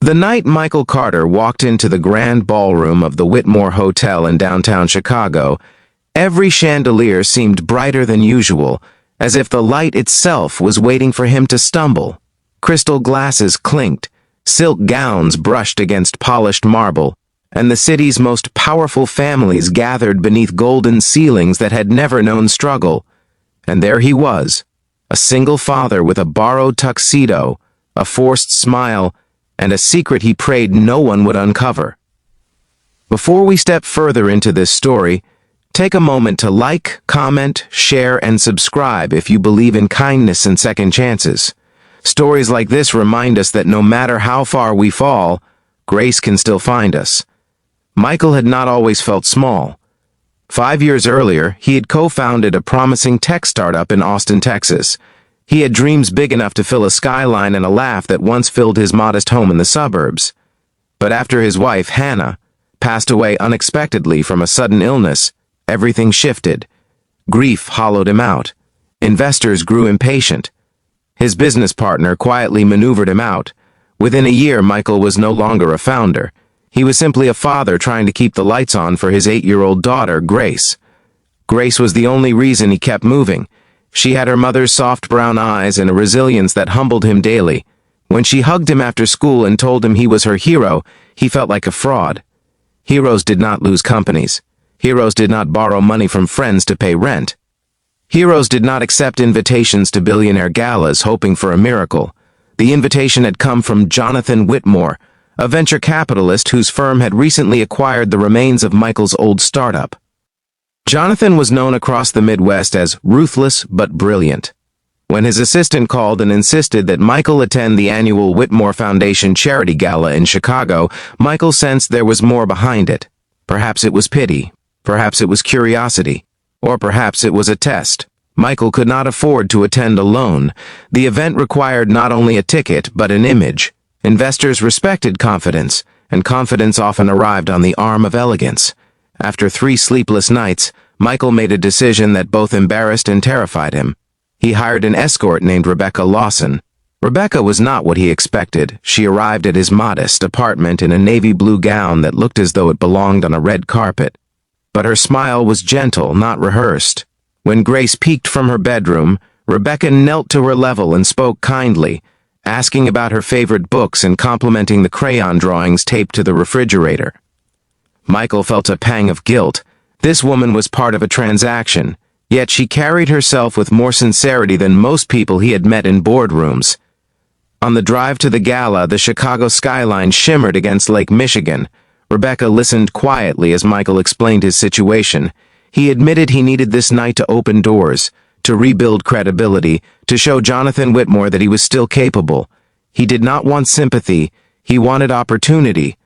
The night Michael Carter walked into the grand ballroom of the Whitmore Hotel in downtown Chicago, every chandelier seemed brighter than usual, as if the light itself was waiting for him to stumble. Crystal glasses clinked, silk gowns brushed against polished marble, and the city's most powerful families gathered beneath golden ceilings that had never known struggle. And there he was, a single father with a borrowed tuxedo, a forced smile, and a secret he prayed no one would uncover. Before we step further into this story, take a moment to like, comment, share, and subscribe if you believe in kindness and second chances. Stories like this remind us that no matter how far we fall, grace can still find us. Michael had not always felt small. 5 years earlier, he had co-founded a promising tech startup in Austin, Texas. He had dreams big enough to fill a skyline and a laugh that once filled his modest home in the suburbs. But after his wife, Hannah, passed away unexpectedly from a sudden illness, everything shifted. Grief hollowed him out. Investors grew impatient. His business partner quietly maneuvered him out. Within a year, Michael was no longer a founder. He was simply a father trying to keep the lights on for his 8-year-old daughter, Grace. Grace was the only reason he kept moving. She had her mother's soft brown eyes and a resilience that humbled him daily. When she hugged him after school and told him he was her hero, he felt like a fraud. Heroes did not lose companies. Heroes did not borrow money from friends to pay rent. Heroes did not accept invitations to billionaire galas hoping for a miracle. The invitation had come from Jonathan Whitmore, a venture capitalist whose firm had recently acquired the remains of Michael's old startup. Jonathan was known across the Midwest as ruthless but brilliant. When his assistant called and insisted that Michael attend the annual Whitmore Foundation charity gala in Chicago, Michael sensed there was more behind it. Perhaps it was pity, perhaps it was curiosity, or perhaps it was a test. Michael could not afford to attend alone. The event required not only a ticket but an image. Investors respected confidence, and confidence often arrived on the arm of elegance. After 3 sleepless nights, Michael made a decision that both embarrassed and terrified him. He hired an escort named Rebecca Lawson. Rebecca was not what he expected. She arrived at his modest apartment in a navy blue gown that looked as though it belonged on a red carpet. But her smile was gentle, not rehearsed. When Grace peeked from her bedroom, Rebecca knelt to her level and spoke kindly, asking about her favorite books and complimenting the crayon drawings taped to the refrigerator. Michael felt a pang of guilt. This woman was part of a transaction, yet she carried herself with more sincerity than most people he had met in boardrooms. On the drive to the gala, the Chicago skyline shimmered against Lake Michigan. Rebecca listened quietly as Michael explained his situation. He admitted he needed this night to open doors, to rebuild credibility, to show Jonathan Whitmore that he was still capable. He did not want sympathy, he wanted opportunity.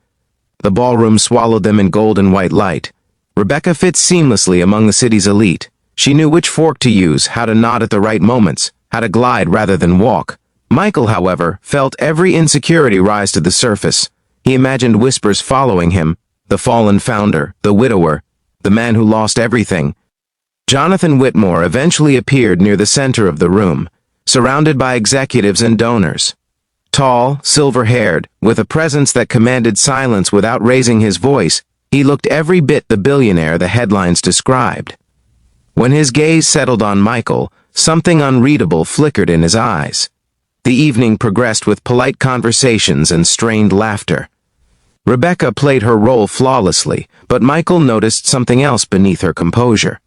The ballroom swallowed them in gold and white light. Rebecca fit seamlessly among the city's elite. She knew which fork to use, how to nod at the right moments, how to glide rather than walk. Michael, however, felt every insecurity rise to the surface. He imagined whispers following him, the fallen founder, the widower, the man who lost everything. Jonathan Whitmore eventually appeared near the center of the room, surrounded by executives and donors. Tall, silver-haired, with a presence that commanded silence without raising his voice, he looked every bit the billionaire the headlines described. When his gaze settled on Michael, something unreadable flickered in his eyes. The evening progressed with polite conversations and strained laughter. Rebecca played her role flawlessly, but Michael noticed something else beneath her composure.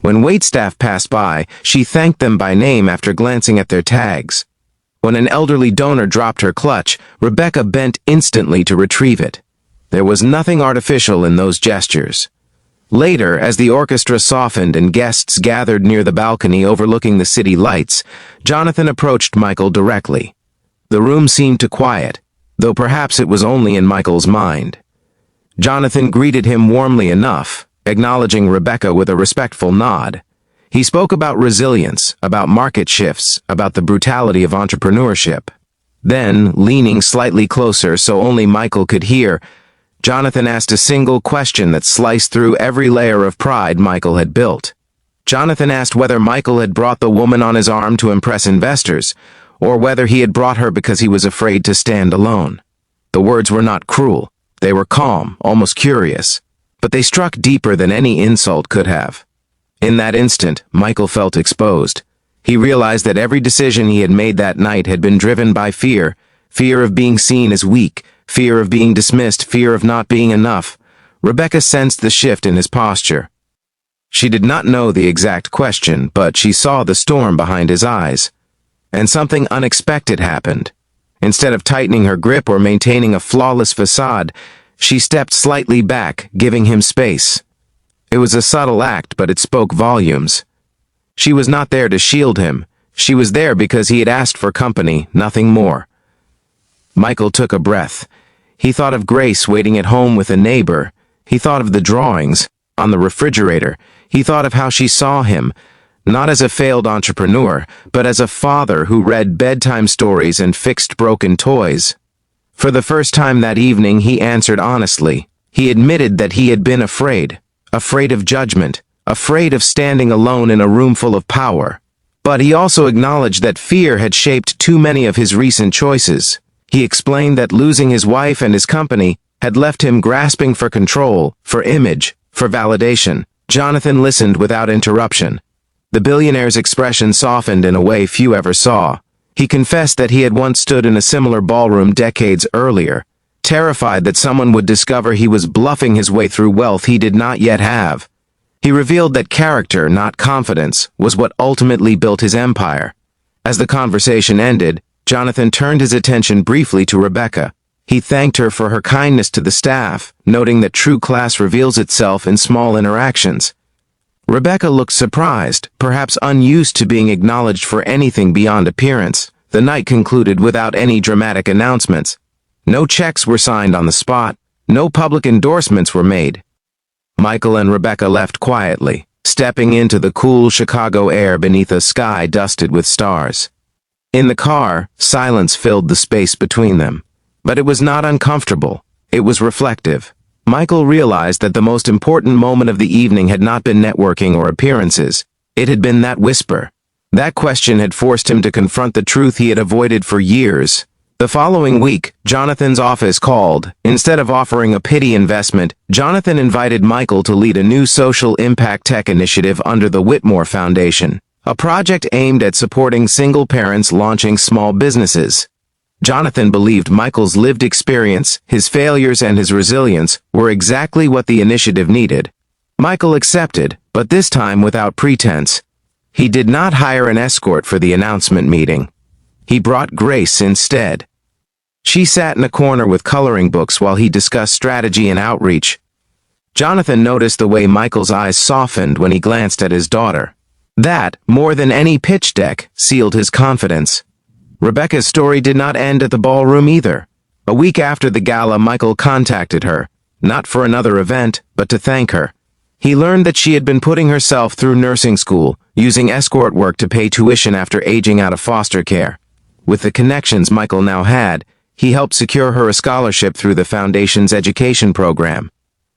When waitstaff passed by, she thanked them by name after glancing at their tags. When an elderly donor dropped her clutch, Rebecca bent instantly to retrieve it. There was nothing artificial in those gestures. Later, as the orchestra softened and guests gathered near the balcony overlooking the city lights, Jonathan approached Michael directly. The room seemed to quiet, though perhaps it was only in Michael's mind. Jonathan greeted him warmly enough, acknowledging Rebecca with a respectful nod. He spoke about resilience, about market shifts, about the brutality of entrepreneurship. Then, leaning slightly closer so only Michael could hear, Jonathan asked a single question that sliced through every layer of pride Michael had built. Jonathan asked whether Michael had brought the woman on his arm to impress investors, or whether he had brought her because he was afraid to stand alone. The words were not cruel. They were calm, almost curious. But they struck deeper than any insult could have. In that instant, Michael felt exposed. He realized that every decision he had made that night had been driven by fear. Fear of being seen as weak, fear of being dismissed, fear of not being enough. Rebecca sensed the shift in his posture. She did not know the exact question, but she saw the storm behind his eyes. And something unexpected happened. Instead of tightening her grip or maintaining a flawless facade, she stepped slightly back, giving him space. It was a subtle act, but it spoke volumes. She was not there to shield him. She was there because he had asked for company, nothing more. Michael took a breath. He thought of Grace waiting at home with a neighbor. He thought of the drawings on the refrigerator. He thought of how she saw him, not as a failed entrepreneur, but as a father who read bedtime stories and fixed broken toys. For the first time that evening, he answered honestly. He admitted that he had been afraid of judgment, afraid of standing alone in a room full of power. But he also acknowledged that fear had shaped too many of his recent choices. He explained that losing his wife and his company had left him grasping for control, for image, for validation. Jonathan listened without interruption. The billionaire's expression softened in a way few ever saw. He confessed that he had once stood in a similar ballroom decades earlier, terrified that someone would discover he was bluffing his way through wealth he did not yet have. He revealed that character, not confidence, was what ultimately built his empire. As the conversation ended, Jonathan turned his attention briefly to Rebecca. He thanked her for her kindness to the staff, noting that true class reveals itself in small interactions. Rebecca looked surprised, perhaps unused to being acknowledged for anything beyond appearance. The night concluded without any dramatic announcements. No checks were signed on the spot. No public endorsements were made. Michael and Rebecca left quietly, stepping into the cool Chicago air beneath a sky dusted with stars. In the car, silence filled the space between them. But it was not uncomfortable. It was reflective. Michael realized that the most important moment of the evening had not been networking or appearances. It had been that whisper. That question had forced him to confront the truth he had avoided for years. The following week, Jonathan's office called. Instead of offering a pity investment, Jonathan invited Michael to lead a new social impact tech initiative under the Whitmore Foundation, a project aimed at supporting single parents launching small businesses. Jonathan believed Michael's lived experience, his failures, and his resilience were exactly what the initiative needed. Michael accepted, but this time without pretense. He did not hire an escort for the announcement meeting. He brought Grace instead. She sat in a corner with coloring books while he discussed strategy and outreach. Jonathan noticed the way Michael's eyes softened when he glanced at his daughter. That, more than any pitch deck, sealed his confidence. Rebecca's story did not end at the ballroom either. A week after the gala, Michael contacted her, not for another event, but to thank her. He learned that she had been putting herself through nursing school, using escort work to pay tuition after aging out of foster care. With the connections Michael now had, he helped secure her a scholarship through the Foundation's education program.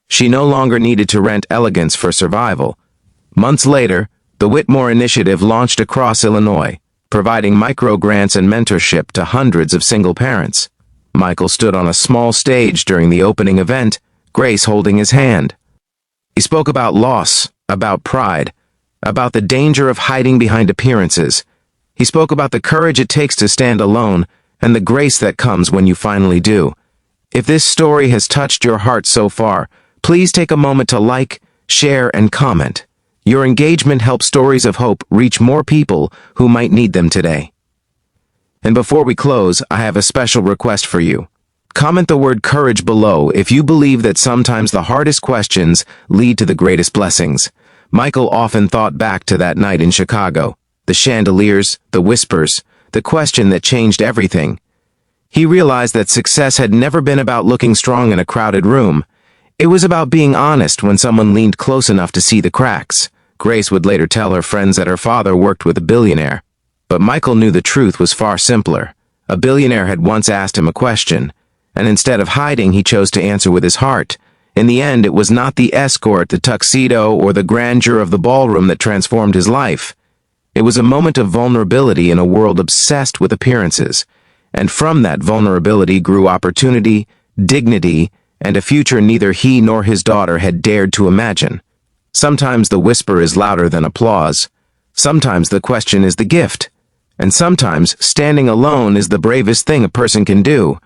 She no longer needed to rent elegance for survival. Months later, the Whitmore Initiative launched across Illinois, providing micro-grants and mentorship to hundreds of single parents. Michael stood on a small stage during the opening event, Grace holding his hand. He spoke about loss, about pride, about the danger of hiding behind appearances. He spoke about the courage it takes to stand alone and the grace that comes when you finally do. If this story has touched your heart so far, please take a moment to like, share, and comment. Your engagement helps stories of hope reach more people who might need them today. And before we close, I have a special request for you. Comment the word courage below if you believe that sometimes the hardest questions lead to the greatest blessings. Michael often thought back to that night in Chicago. The chandeliers, the whispers, the question that changed everything. He realized that success had never been about looking strong in a crowded room. It was about being honest when someone leaned close enough to see the cracks. Grace would later tell her friends that her father worked with a billionaire. But Michael knew the truth was far simpler. A billionaire had once asked him a question, and instead of hiding, he chose to answer with his heart. In the end, it was not the escort, the tuxedo, or the grandeur of the ballroom that transformed his life. It was a moment of vulnerability in a world obsessed with appearances. And from that vulnerability grew opportunity, dignity, and a future neither he nor his daughter had dared to imagine. Sometimes the whisper is louder than applause. Sometimes the question is the gift. And sometimes standing alone is the bravest thing a person can do.